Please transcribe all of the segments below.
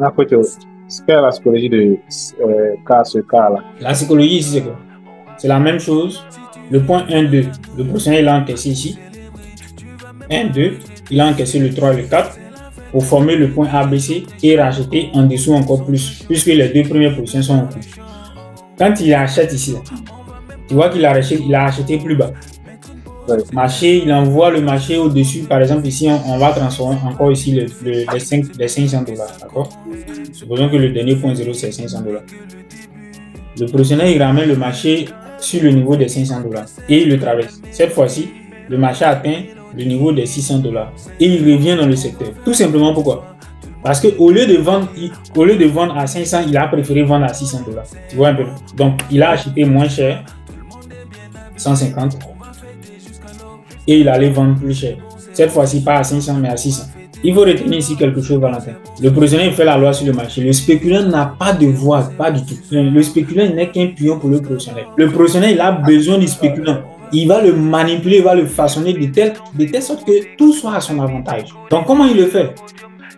Après, ce qu'est la psychologie de cas sur cas là. La psychologie ici, c'est quoi? C'est la même chose. Le point 1, 2, le professionnel il a encaissé ici. 1, 2, il a encaissé le 3 et le 4 pour former le point ABC et rajouter en dessous encore plus, puisque les deux premières positions sont en cours. Quand il achète ici, là, tu vois qu'il a acheté plus bas. Ouais. Marché, il envoie le marché au-dessus. Par exemple, ici, on va transformer encore ici les 500 $. D'accord? Supposons que le dernier point 0, c'est 500 $. Le professionnel, il ramène le marché sur le niveau des 500 $ et il le traverse. Cette fois-ci, le marché atteint le niveau des 600 $ et il revient dans le secteur. Tout simplement pourquoi? Parce qu'au lieu de vendre à 500, il a préféré vendre à 600 $. Tu vois un peu? Donc, il a acheté moins cher, 150, et il allait vendre plus cher. Cette fois-ci, pas à 500, mais à 600. Il faut retenir ici quelque chose, Valentin. Le professionnel fait la loi sur le marché. Le spéculant n'a pas de voix, pas du tout. Le spéculant n'est qu'un pion pour le professionnel. Le professionnel, il a besoin du spéculant. Il va le manipuler, il va le façonner de telle sorte que tout soit à son avantage. Donc, comment il le fait?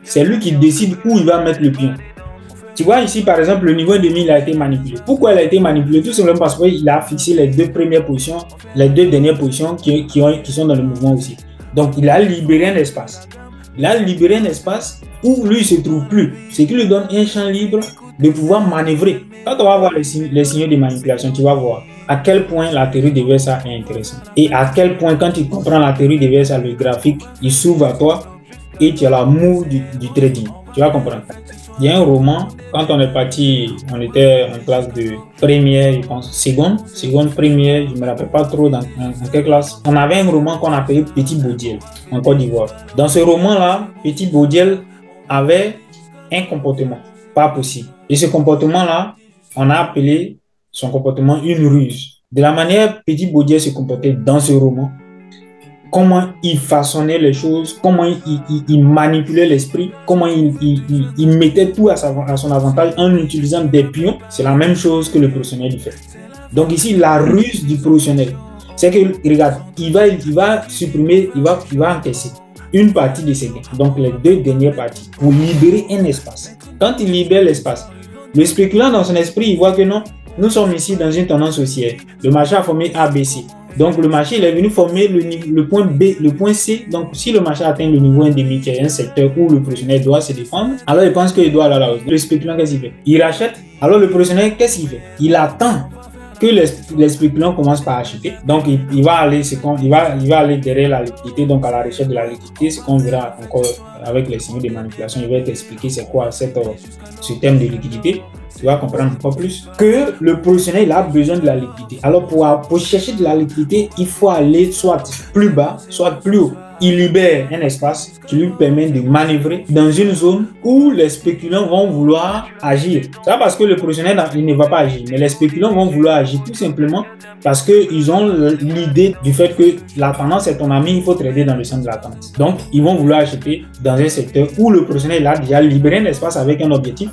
C'est lui qui décide où il va mettre le pion. Tu vois ici, par exemple, le niveau 1,5, il a été manipulé. Pourquoi il a été manipulé? Tout simplement parce qu'il a fixé les deux premières positions, les deux dernières positions qui sont dans le mouvement aussi. Donc, il a libéré un espace. Il a libéré un espace où lui ne se trouve plus. Ce qui lui donne un champ libre de pouvoir manœuvrer. Quand on va voir les signaux de manipulation, tu vas voir à quel point la théorie de VSA est intéressante. Et à quel point, quand tu comprends la théorie de VSA, le graphique, il s'ouvre à toi et tu as l'amour du trading. Tu vas comprendre. Il y a un roman, quand on est parti, on était en classe de première, je pense, seconde, première, je ne me rappelle pas trop dans quelle classe. On avait un roman qu'on appelait Petit Baudiel, en Côte d'Ivoire. Dans ce roman-là, Petit Baudiel avait un comportement pas possible. Et ce comportement-là, on a appelé son comportement une ruse. De la manière Petit Baudiel se comportait dans ce roman, comment il façonnait les choses, comment il manipulait l'esprit, comment il mettait tout à son avantage en utilisant des pions. C'est la même chose que le professionnel fait. Donc ici, la ruse du professionnel, c'est que, regarde, il va supprimer, il va encaisser une partie de ses gains, donc les deux dernières parties, pour libérer un espace. Quand il libère l'espace, le spéculant dans son esprit, il voit que non, nous sommes ici dans une tendance haussière. Le marché a formé ABC. Donc, le marché il est venu former le point B, le point C. Donc, si le marché atteint le niveau 1,5, qui est un secteur où le professionnel doit se défendre, alors il pense qu'il doit aller à la hausse. Le spéculant, qu'est-ce qu'il fait? Il rachète. Alors, le professionnel, qu'est-ce qu'il fait? Il attend que les spéculants commencent par acheter. Donc, il va aller derrière la liquidité, donc à la recherche de la liquidité. Ce qu'on verra encore avec les signaux de manipulation, il va t'expliquer c'est quoi ce thème de liquidité. Tu vas comprendre encore plus que le professionnel il a besoin de la liquidité. Alors, pour chercher de la liquidité, il faut aller soit plus bas, soit plus haut. Il libère un espace qui lui permet de manœuvrer dans une zone où les spéculants vont vouloir agir. C'est pas parce que le professionnel il ne va pas agir, mais les spéculants vont vouloir agir tout simplement parce qu'ils ont l'idée du fait que la tendance est ton ami, il faut trader dans le sens de la tendance. Donc, ils vont vouloir acheter dans un secteur où le professionnel a déjà libéré un espace avec un objectif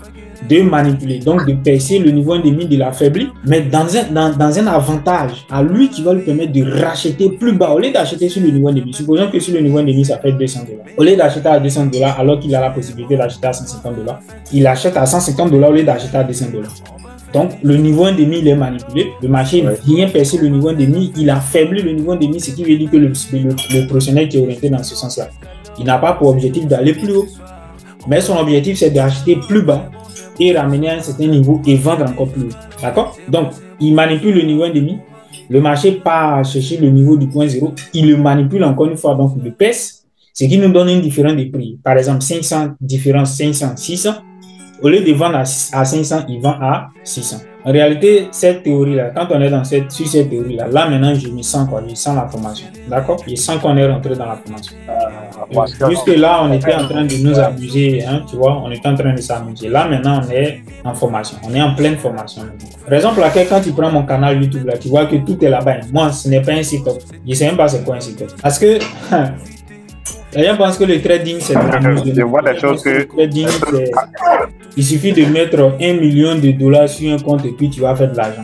de manipuler, donc de percer le niveau 1,5 de l'affaibli, mais dans un avantage à lui qui va lui permettre de racheter plus bas. Au lieu d'acheter sur le niveau 1,5, supposons que sur le niveau 1,5 ça fait 200 $. Au lieu d'acheter à 200 $ alors qu'il a la possibilité d'acheter à 150 $, il achète à 150 $ au lieu d'acheter à 200 $. Donc le niveau 1,5 il est manipulé, le marché vient percer le niveau 1,5, il affaiblit le niveau 1,5, ce qui veut dire que le professionnel qui est orienté dans ce sens-là, il n'a pas pour objectif d'aller plus haut, mais son objectif c'est d'acheter plus bas et ramener à un certain niveau et vendre encore plus haut. D'accord? Donc, il manipule le niveau 1,5. Le marché part chercher le niveau du point 0. Il le manipule encore une fois, donc il le pèse, ce qui nous donne une différence de prix. Par exemple, 500, différence 500, 600. Au lieu de vendre à 500, il vend à 600. En réalité, cette théorie-là, quand on est sur cette théorie-là, là maintenant, je me sens quoi? Je sens la formation. D'accord? Je sens qu'on est rentré dans la formation. Jusque là, on était en train de nous amuser, hein, tu vois, on était en train de s'amuser. Là maintenant, on est en formation. On est en pleine formation. Raison pour laquelle, quand tu prends mon canal YouTube, là, tu vois que tout est là-bas. Moi, ce n'est pas un site-up. Je ne sais même pas c'est quoi un site-up. Parce que les gens pensent que le trading, c'est je vois des choses que... Le trading, il suffit de mettre $1 million sur un compte et puis tu vas faire de l'argent.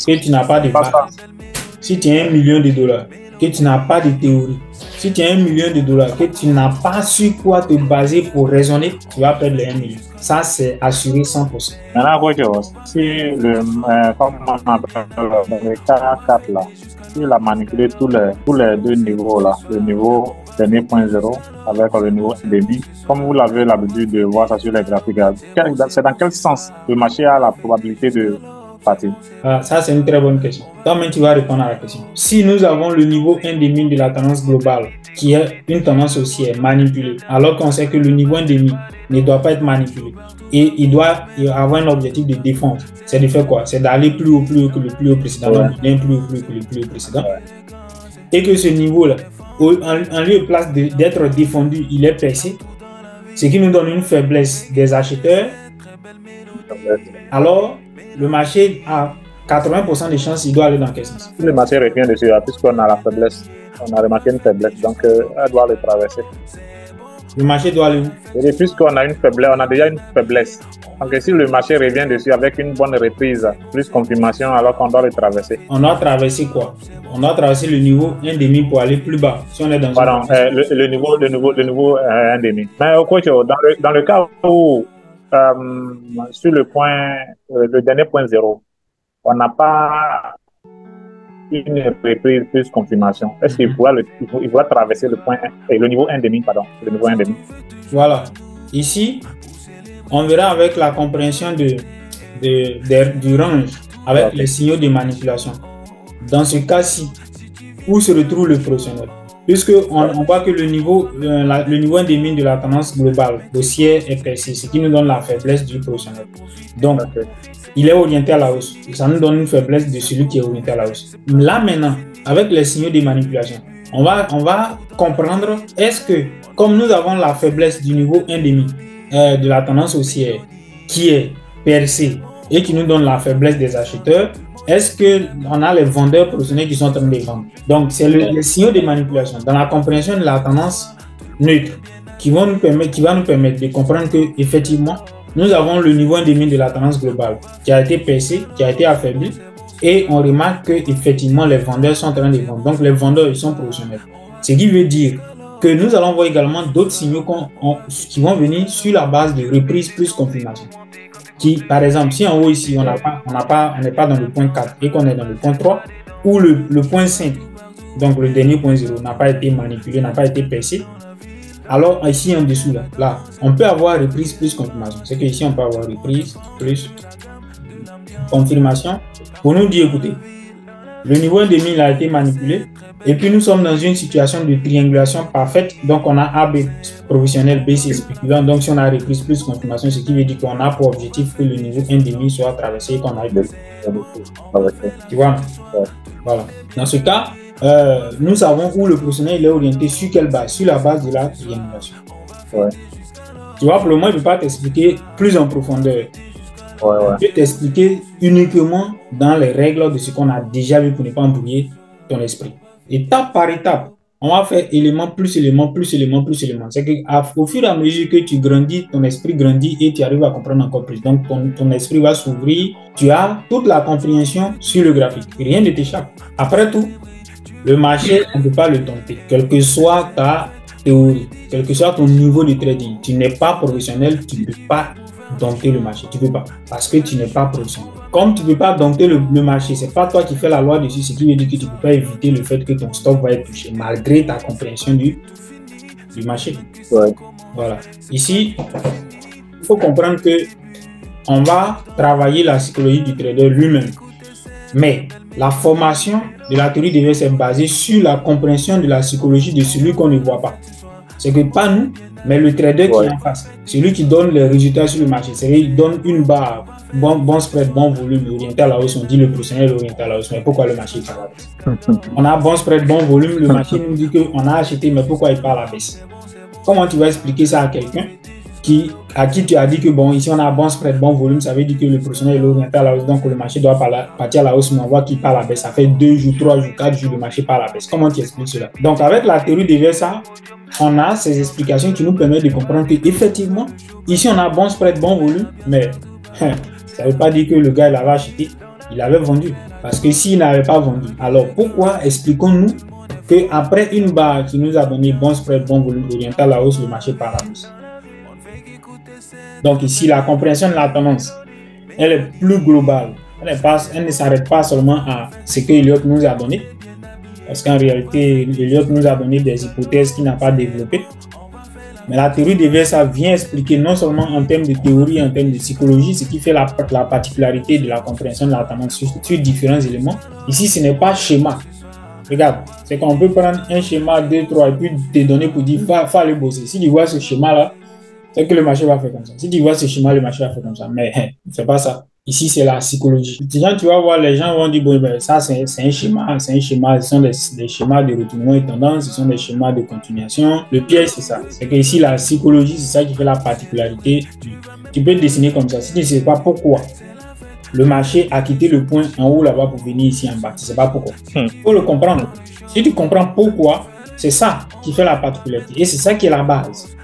Que tu n'as pas de base. Si tu as $1 million, que tu n'as pas de théorie, Si tu as 1 million de dollars que tu n'as pas sur quoi te baser pour raisonner, tu vas perdre les 1 million. Ça, c'est assuré 100%. Maintenant, si comme on appelle dans le cas 4 là, il a manipulé tous les deux niveaux là, le niveau dernier point 0 avec le niveau demi, comme vous l'avez l'habitude de voir ça sur les graphiques, c'est dans quel sens le marché a la probabilité de partir? Ça, c'est une très bonne question. Toi-même, tu vas répondre à la question. Si nous avons le niveau 1,5 de la tendance globale, qui est une tendance haussière manipulée, alors qu'on sait que le niveau 1,5 ne doit pas être manipulé, et il doit avoir un objectif de défense, c'est de faire quoi? C'est d'aller plus haut que le plus haut précédent, donc bien plus haut que le plus haut précédent. Et que ce niveau-là, en lieu et place d'être défendu, il est percé, ce qui nous donne une faiblesse des acheteurs. Alors, le marché a 80% de chances, il doit aller dans quel sens? Si le marché revient dessus, puisqu'on a la faiblesse, on a remarqué une faiblesse, donc elle doit le traverser. Le marché doit aller où? Et puisqu'on a une faiblesse, on a déjà une faiblesse. Donc si le marché revient dessus avec une bonne reprise, plus confirmation, alors qu'on doit le traverser. On doit traverser quoi? On doit traverser le niveau 1,5 pour aller plus bas. Si on est dans le niveau 1,5. Mais coach, dans le cas où sur le point, le dernier point 0, on n'a pas une reprise plus confirmation. Est-ce qu'il pourra traverser le point, le niveau 1,5, pardon, le niveau 1,5? Voilà. Ici, on verra avec la compréhension du range, avec les signaux de manipulation. Dans ce cas-ci, où se retrouve le professionnel? Puisqu'on voit que le niveau 1,5 de la tendance globale haussière est percé, ce qui nous donne la faiblesse du professionnel. Donc, il est orienté à la hausse. Ça nous donne une faiblesse de celui qui est orienté à la hausse. Là maintenant, avec les signaux de manipulation, on va comprendre, est-ce que, comme nous avons la faiblesse du niveau 1,5 de la tendance haussière qui est percée et qui nous donne la faiblesse des acheteurs, est-ce qu'on a les vendeurs professionnels qui sont en train de vendre? Donc, c'est les signaux de manipulation dans la compréhension de la tendance neutre qui va nous permettre de comprendre qu'effectivement, nous avons le niveau 1,5 de la tendance globale qui a été percé, qui a été affaibli, et on remarque qu'effectivement, les vendeurs sont en train de vendre. Donc, les vendeurs, ils sont professionnels. Ce qui veut dire que nous allons voir également d'autres signaux qui vont venir sur la base de reprise plus confirmation. Par exemple, si en haut ici, on n'est pas dans le point 4 et qu'on est dans le point 3, ou le point 5, donc le dernier point 0, n'a pas été manipulé, n'a pas été percé, alors ici en dessous, là, on peut avoir reprise plus confirmation. C'est que ici, on peut avoir reprise plus confirmation pour nous dire, écoutez, le niveau 1,5 a été manipulé et puis nous sommes dans une situation de triangulation parfaite. Donc, on a AB professionnel, BC spéculant. Donc, si on a reprise plus confirmation, ce qui veut dire qu'on a pour objectif que le niveau 1,5 soit traversé et qu'on aille plus. Tu vois? Voilà. Dans ce cas, nous savons où le professionnel est orienté, sur quelle base? Sur la base de la triangulation. Tu vois, pour le moment, je ne peux pas t'expliquer plus en profondeur. Je peux t'expliquer uniquement dans les règles de ce qu'on a déjà vu pour ne pas embrouiller ton esprit. Étape par étape, on va faire élément plus élément plus élément plus élément. C'est qu'au fur et à mesure que tu grandis, ton esprit grandit et tu arrives à comprendre encore plus. Donc, ton esprit va s'ouvrir. Tu as toute la compréhension sur le graphique. Rien ne t'échappe. Après tout, le marché, on ne peut pas le dompter. Quelle que soit ta théorie, quel que soit ton niveau de trading, tu n'es pas professionnel, tu ne peux pas dompter le marché. Tu ne peux pas. Parce que tu n'es pas professionnel. Comme tu ne peux pas dompter le marché, ce n'est pas toi qui fais la loi dessus, ce qui veut dire que tu ne peux pas éviter le fait que ton stop va être touché, malgré ta compréhension du marché. Voilà. Ici, il faut comprendre que on va travailler la psychologie du trader lui-même. Mais la formation de la théorie devait être basée sur la compréhension de la psychologie de celui qu'on ne voit pas. C'est que pas nous, mais le trader qui est en face. Celui qui donne les résultats sur le marché. C'est-à-dire qu'il donne une barre, bon spread, bon volume, orienté à la hausse. On dit le professionnel est orienté à la hausse. Mais pourquoi le marché est à la baisse? On a bon spread, bon volume. Le marché nous dit qu'on a acheté, mais pourquoi il part à la baisse? Comment tu vas expliquer ça à quelqu'un à qui tu as dit que bon, ici on a bon spread, bon volume, ça veut dire que le professionnel est orienté à la hausse, donc le marché doit partir à la hausse, mais on voit qu'il part à la baisse. Ça fait 2 jours, 3 jours, 4 jours, le marché part à la baisse. Comment tu expliques cela? Donc avec la théorie de VSA, on a ces explications qui nous permettent de comprendre qu'effectivement, ici on a bon spread, bon volume, mais ça ne veut pas dire que le gars il avait acheté, il avait vendu. Parce que s'il n'avait pas vendu, alors pourquoi expliquons-nous qu'après une barre qui nous a donné bon spread, bon volume oriental à la hausse, le marché part à la hausse. Donc ici, la compréhension de la tendance, elle est plus globale. Elle ne s'arrête pas seulement à ce que Elliott nous a donné, parce qu'en réalité, Elliott nous a donné des hypothèses qu'il n'a pas développées. Mais la théorie de VSA vient expliquer non seulement en termes de théorie, en termes de psychologie, ce qui fait la particularité de la compréhension de la tendance sur différents éléments. Ici, ce n'est pas schéma. Regarde, c'est qu'on peut prendre un schéma 2, 3 et puis te donner pour dire, faut aller bosser. Si tu vois ce schéma-là, c'est que le marché va faire comme ça. Si tu vois ce schéma, le marché va faire comme ça. Mais c'est pas ça. Ici, c'est la psychologie. Déjà, tu vas voir, les gens vont dire, bon, ben, ça, c'est un schéma. C'est un schéma. Ce sont des schémas de retournement et tendance. Ce sont des schémas de continuation. Le piège, c'est ça. C'est que ici, la psychologie, c'est ça qui fait la particularité. Tu peux dessiner comme ça. Si tu ne sais pas pourquoi le marché a quitté le point en haut là-bas pour venir ici en bas, tu ne sais pas pourquoi. Il faut le comprendre. Si tu comprends pourquoi, c'est ça qui fait la particularité. Et c'est ça qui est la base.